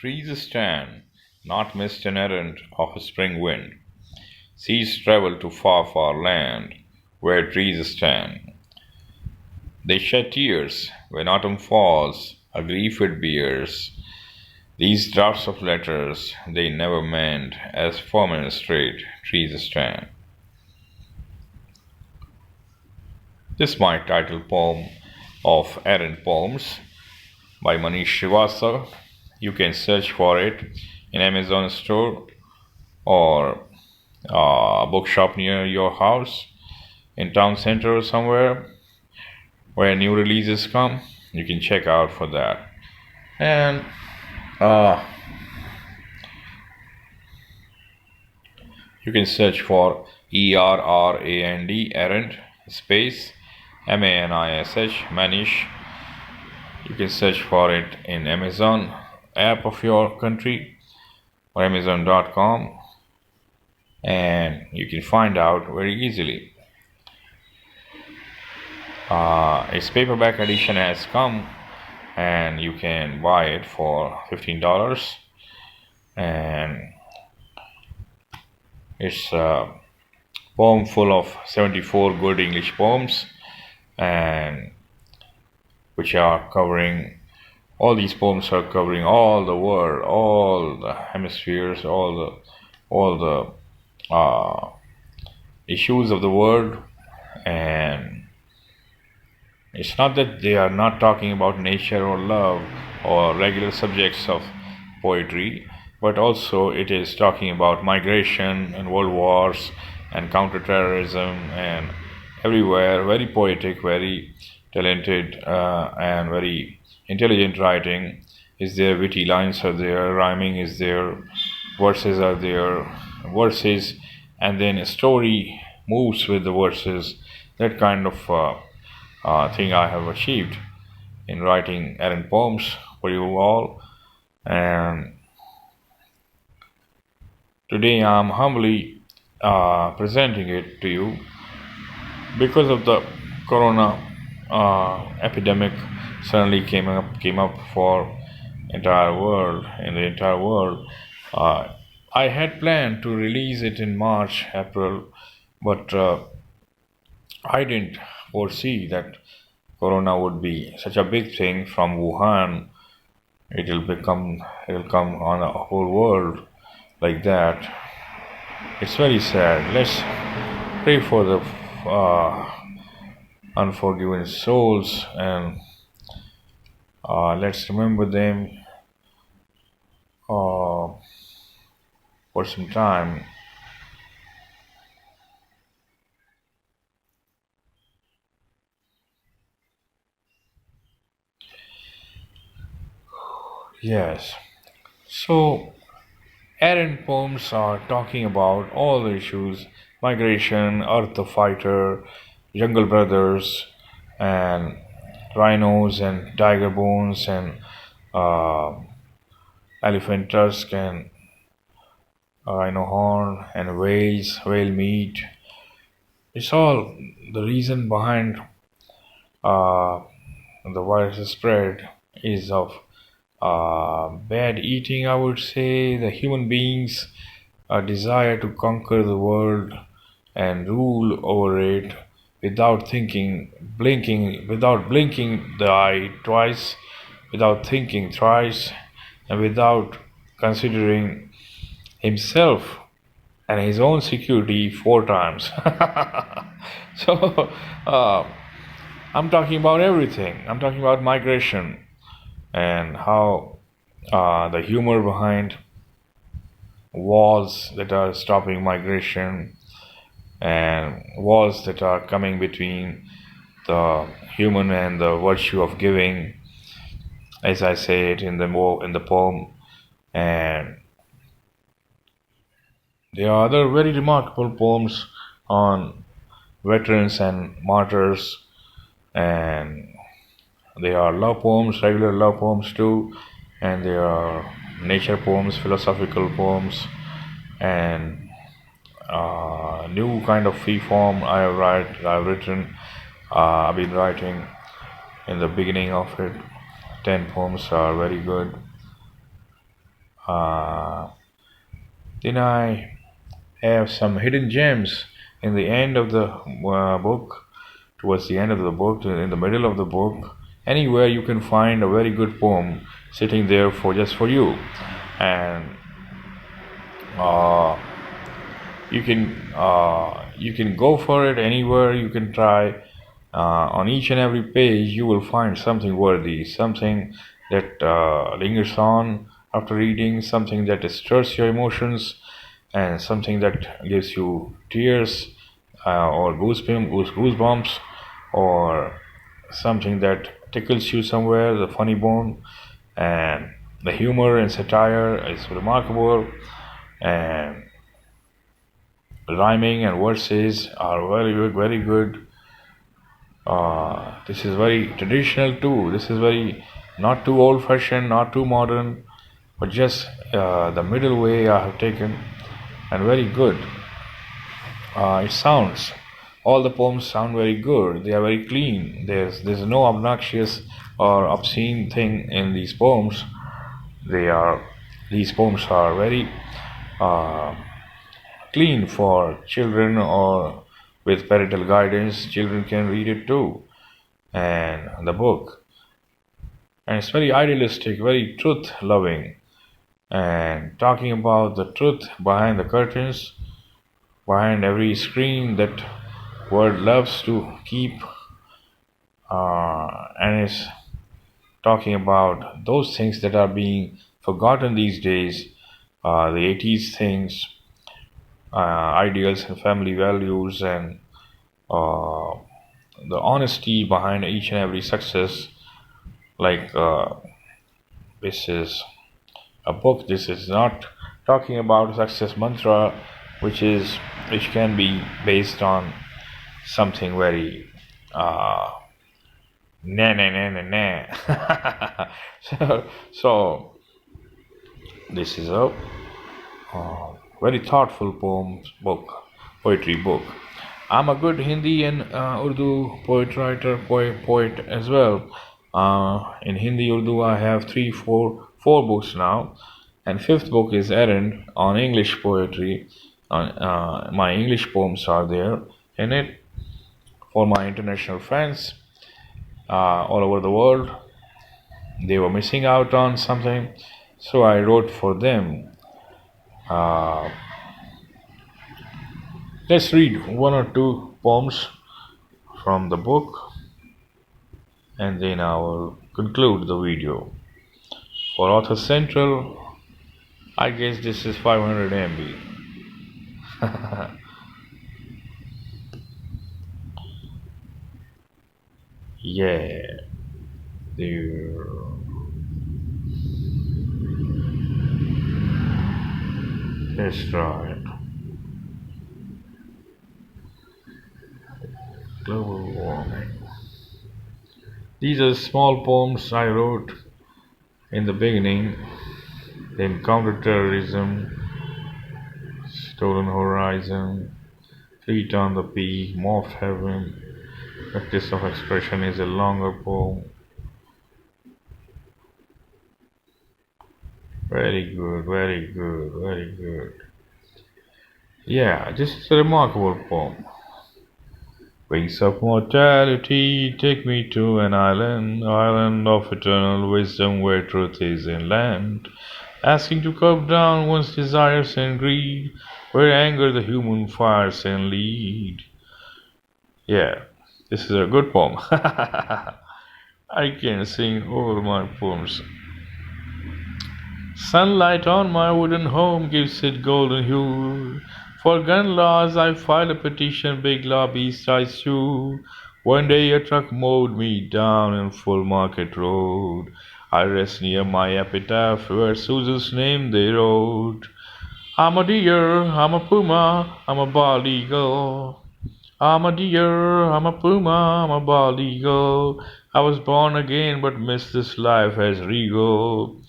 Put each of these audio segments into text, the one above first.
Trees stand, not mist and errand of a spring wind. Seas travel to far, far land where trees stand. They shed tears when autumn falls, a grief it bears. These drafts of letters they never mend, as firm and straight trees stand. This is my title poem of Errand Poems by Manish Srivastava. You can search for it in Amazon store or a bookshop near your house, in town center or somewhere where new releases come. You can check out for that. And uh, you can search for ERRAND, Errand, space MANISH, Manish. You can search for it in Amazon app of your country or Amazon.com, and you can find out very easily. Its paperback edition has come, and you can buy it for $15. And it's a poem full of 74 good English poems, and which are covering all these poems are covering all the world, all the hemispheres, all the issues of the world. And it's not that they are not talking about nature or love or regular subjects of poetry, but also it is talking about migration and world wars and counterterrorism, and everywhere very poetic, very talented, and very intelligent writing is there. Witty lines are there, rhyming is there, verses are there, and then a story moves with the verses. That kind of thing I have achieved in writing errand poems for you all. And today I am humbly presenting it to you because of the corona epidemic suddenly came up for entire world in the entire world. I had planned to release it in March, April, but I didn't foresee that corona would be such a big thing from Wuhan. It'll come on a whole world like that. It's very sad. Let's pray for the unforgiven souls, and let's remember them for some time. Yes. So, errand poems are talking about all the issues: migration, Earth the Fighter, Jungle Brothers, and rhinos and tiger bones and uh, elephant tusk and rhino horn and whale meat. It's all the reason behind uh, the virus spread is of bad eating, I would say. The human beings desire to conquer the world and rule over it without blinking the eye twice, without thinking thrice, and without considering himself and his own security four times. So, I'm talking about everything. I'm talking about migration and how the humor behind walls that are stopping migration and walls that are coming between the human and the virtue of giving, as I say it in the poem. And there are other very remarkable poems on veterans and martyrs, and there are love poems, regular love poems too, and there are nature poems, philosophical poems, and new kind of free form I've been writing in the beginning of it. 10 poems are very good. Uh, then I have some hidden gems in the end of the book, towards the end of the book, in the middle of the book. Anywhere you can find a very good poem sitting there for just for you, and uh, you can go for it anywhere. You can try. On each and every page, you will find something worthy, something that lingers on after reading, something that stirs your emotions, and something that gives you tears or goosebumps, or something that tickles you somewhere, the funny bone, and the humor and satire is remarkable, and rhyming and verses are very good, very good. This is very traditional too. This is very not too old fashioned, not too modern, but just the middle way I have taken, and very good. It sounds. All the poems sound very good. They are very clean. There's no obnoxious or obscene thing in these poems. They are these poems are very uh, clean for children, or with parental guidance. Children can read it too, and the book. And it's very idealistic, very truth loving, and talking about the truth behind the curtains, behind every screen that world loves to keep, and it's talking about those things that are being forgotten these days, the 80s things, ideals and family values, and uh, the honesty behind each and every success. Like this is a book. This is not talking about success mantra, which can be based on something very nah nah nah nah nah. So this is a very thoughtful poetry book. I'm a good Hindi and Urdu poet as well. In Hindi, Urdu, I have four books now, and fifth book is Errand on English poetry. My English poems are there in it for my international friends all over the world. They were missing out on something, so I wrote for them. Uh, let's read one or two poems from the book, and then I will conclude the video. For Author Central, I guess this is 500 MB. Yeah, there. Let's try it. Global warming. These are small poems I wrote in the beginning. Then counterterrorism, stolen horizon, fleet on the peak, morphed heaven. Practice of expression is a longer poem. Very good, very good, very good. Yeah, this is a remarkable poem. Wings of mortality, take me to an island, island of eternal wisdom where truth is inland. Asking to curb down one's desires and greed, where anger the human fires and lead. Yeah, this is a good poem. I can sing all my poems. Sunlight on my wooden home gives it golden hue. For gun laws I filed a petition, big lobbies I sue. One day a truck mowed me down in Full Market Road. I rest near my epitaph where Susan's name they wrote. I'm a deer, I'm a puma, I'm a bald eagle. I'm a deer, I'm a puma, I'm a bald eagle. I was born again but missed this life as regal.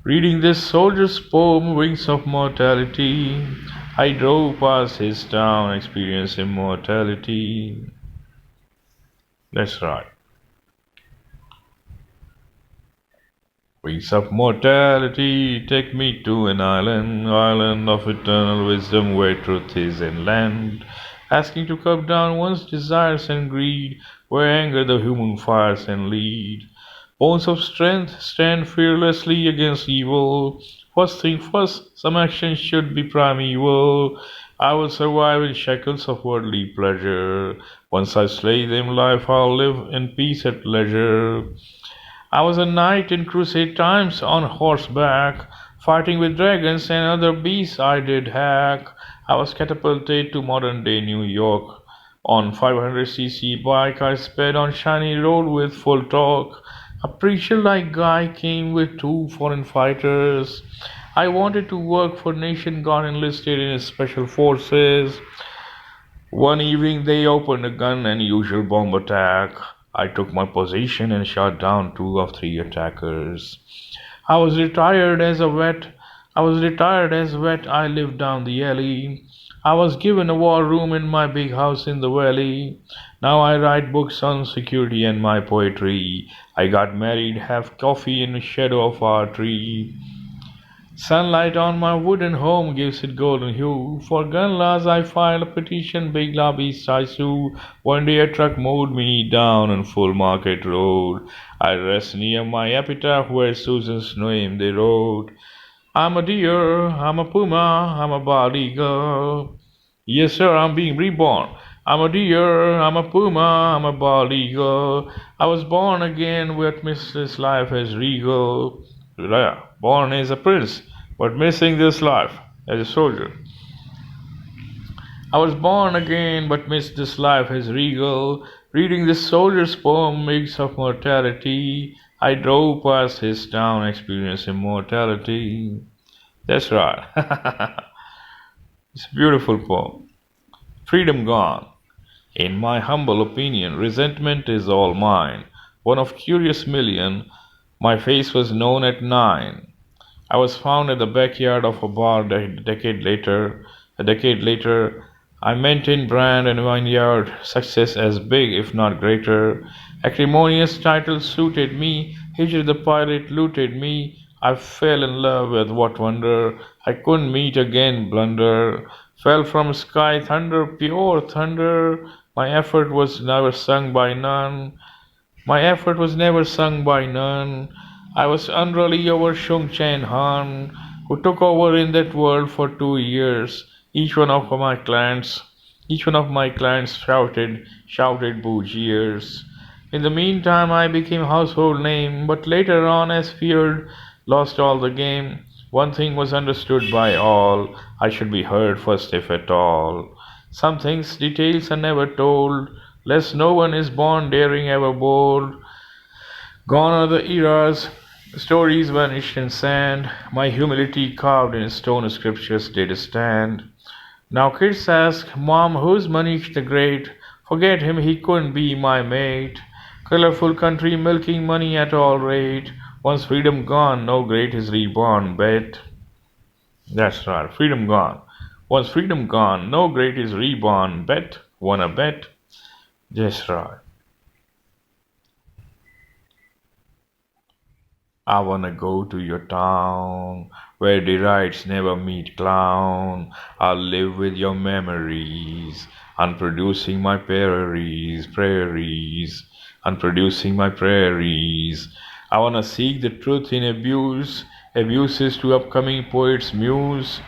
Reading this soldier's poem, Wings of Mortality, I drove past his town, experienced immortality. That's right. Wings of mortality, take me to an island, island of eternal wisdom where truth is inland. Asking to curb down one's desires and greed, where anger the human fires and lead. Bones of strength, stand fearlessly against evil. First thing first, some action should be primeval. I will survive in shackles of worldly pleasure. Once I slay them, life I'll live in peace at leisure. I was a knight in crusade times on horseback, fighting with dragons and other beasts I did hack. I was catapulted to modern day New York. On 500cc bike I sped on shiny road with full torque. A preacher-like guy came with two foreign fighters. I wanted to work for nation, got enlisted in his special forces. One evening they opened a gun and usual bomb attack. I took my position and shot down two of three attackers. I was retired as a vet. I lived down the alley. I was given a war room in my big house in the valley. Now I write books on security and my poetry. I got married, have coffee in the shadow of our tree. Sunlight on my wooden home gives it golden hue. For gun laws I filed a petition, big lobbies I sue. One day a truck mowed me down on Full Market Road. I rest near my epitaph where Susan's name they wrote. I'm a deer, I'm a puma, I'm a bald eagle. Yes, sir, I'm being reborn. I'm a deer, I'm a puma, I'm a bald eagle. I was born again, but missed this life as regal. Yeah, born as a prince, but missing this life as a soldier. I was born again, but missed this life as regal. Reading this soldier's poem, Mix of Mortality, I drove past his town, experienced immortality. That's right. It's a beautiful poem. Freedom gone. In my humble opinion, resentment is all mine. One of curious million, my face was known at 9. I was found at the backyard of a bar a decade later. A decade later, I maintained brand and vineyard success as big, if not greater. Acrimonious titles suited me. Hitcher the pirate looted me. I fell in love with what wonder. I couldn't meet again blunder. Fell from sky thunder, pure thunder. My effort was never sung by none. My effort was never sung by none. I was unruly over Shung Chen Han, who took over in that world for 2 years. Each one of my clients shouted boo jeers. In the meantime, I became household name, but later on, as feared, lost all the game. One thing was understood by all: I should be heard first, if at all. Some things, details are never told, lest no one is born daring ever bold. Gone are the eras, stories vanished in sand. My humility carved in stone scriptures did stand. Now kids ask, Mom, who's Manish the Great? Forget him, he couldn't be my mate. Colorful country milking money at all rate. Once freedom gone, no great is reborn, bet. That's right, freedom gone. Once freedom gone, no great is reborn, bet. Wanna bet? That's right. I wanna go to your town, where delights never meet clown. I'll live with your memories, unproducing my prairies, unproducing my prairies. I wanna seek the truth in abuses to upcoming poets' muse.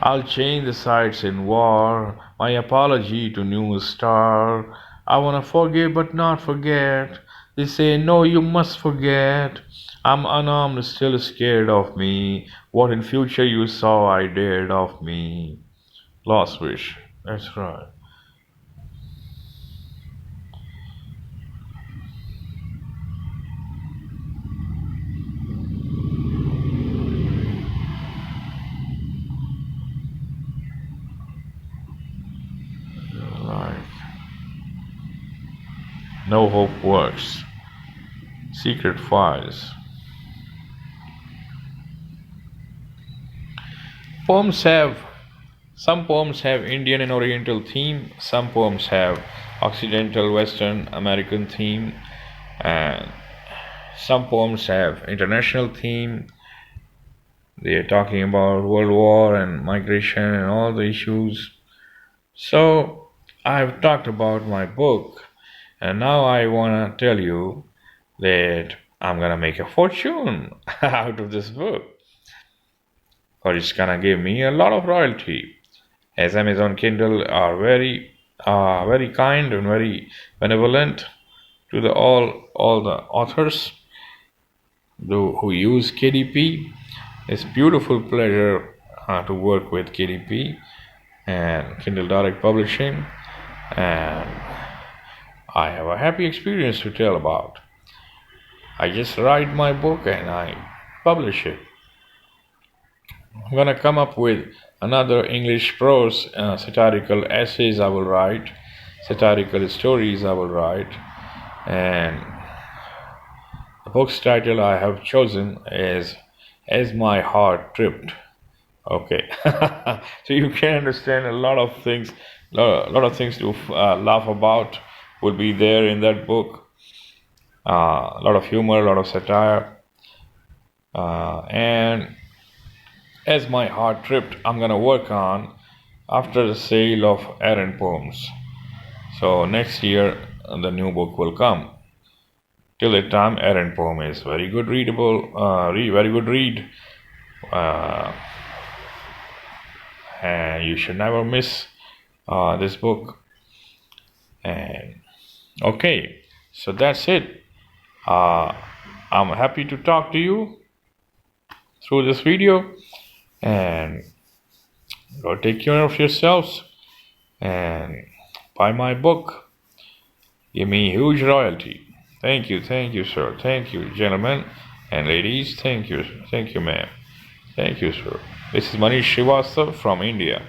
I'll change the sides in war, my apology to new star. I wanna forgive but not forget. They say no, you must forget. I'm unarmed, still scared of me. What in future you saw I dared of me. Lost wish. That's right. Like no hope works. Secret files. Poems have Some poems have Indian and Oriental theme. Some poems have Occidental, Western, American theme, and Some poems have international theme. They are talking about World War and migration and all the issues. So I've talked about my book, and now I want to tell you that I'm gonna make a fortune out of this book, or it's gonna give me a lot of royalty. As Amazon Kindle are very kind and very benevolent to the all the authors who use KDP. It's beautiful pleasure to work with KDP and Kindle Direct Publishing, and I have a happy experience to tell about. I just write my book and I publish it. I'm gonna come up with another English prose satirical essays I will write, satirical stories I will write, and the book's title I have chosen is As My Heart Tripped. Okay, so you can understand a lot of things, lot of things to laugh about will be there in that book. A lot of humor, a lot of satire, and as my heart tripped, I'm gonna work on after the sale of Errand poems. So next year the new book will come. Till that time, Errand poem is very good readable, very good read, uh, and you should never miss this book. And okay, so that's it. I'm happy to talk to you through this video, and go take care of yourselves and buy my book. Give me huge royalty. Thank you, sir. Thank you, gentlemen and ladies. Thank you, ma'am. Thank you, sir. This is Manish Srivastava from India.